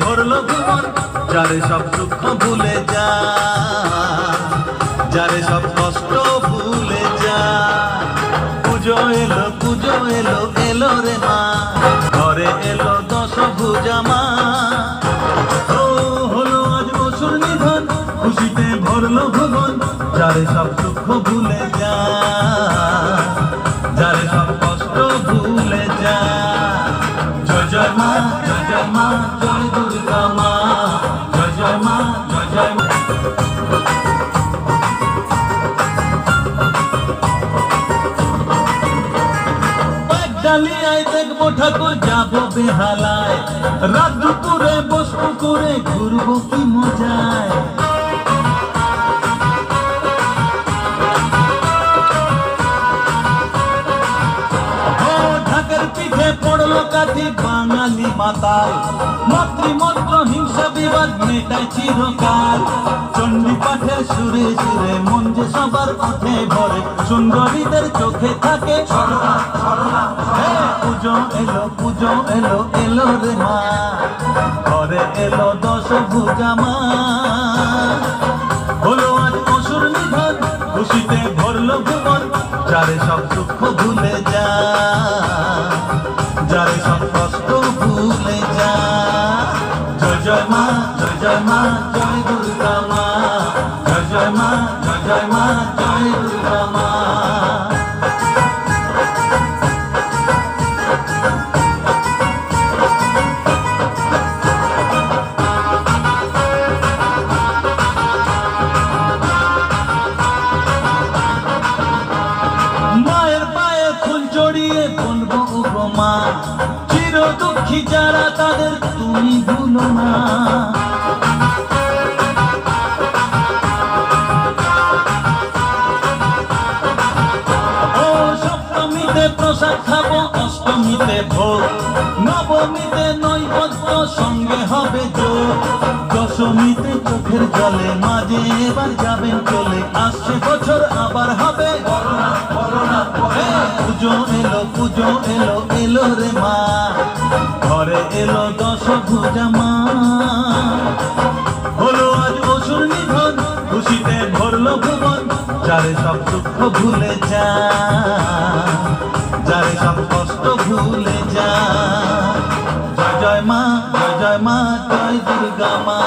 ভরলো ভুবন, যারে সব দুঃখ ভুলে যা, যারে সব কষ্ট ভুলে যা। পুজো এলো, পুজো এলো, এলো রে মা, ঘরে এলো দশভুজা মা। ও হলো আজ অসুর নিধন, খুশিতে ভরলো ভুবন, যারে সব দুঃখ ভুলে যা, যারে সব কষ্ট ভুলে যা। জয় জয় মা, জয় জয় মা, জয় দুর্গা মা, জয় জয় মা, জয় জয় মা। ডালিয়ায় দেখবো ঠাকুর, যাবো বেহালায়, রাত দুপুরে বসবো করে ঘুরবো কি মজায়। ঢাকের পিঠে পড়লো কাঠি বাঙালি মাতাল, মাতৃমন্ত্র হিংসা বিবাদ মেটায় চিরকাল। চণ্ডী পাঠের সুরে সুরে মন যে সবার ওঠে ভরে, সুন্দরীদের চোখে থাকে পুজো এলো, পুজো এলো, এলো রে মা, ঘরে এলো দশভুজা মা। হলো আজ অসুর নিধন, খুশিতে ভরলো ভুবন, যারে সব দুঃখ ভুলে যা, যারে সব কষ্ট ভুলে যা। জয় জয় মা, জয় জয় মা, জয় দুর্গা মা, জয় জয় মা, জয় জয় মা, জয় দুর্গা মা। মায়ের পায়ে ফুল জড়িয়ে বলবো উপমা, চির দুঃখী যারা তাদের তুমি ভুলো না। ও সপ্তমীতে প্রসাদ খাবো, অষ্টমীতে ভোগ, নবমীতে নৈবেদ্য সঙ্গে হবে যোগ। দশমীতে চোখের জলে মাঝে এবার যাবেন চলে, আসছে বছর আবার হবে পুজো এলো, পুজো এলো, এলো রে মা, ঘরে এলো দশভুজা মা। হলো আজ অসুর নিধন, খুশিতে ভরলো ভুবন, যারে সব দুঃখ ভুলে যা, যারে সব কষ্ট ভুলে যা। জয় জয় মা, জয় জয় মা, জয় দুর্গা মা।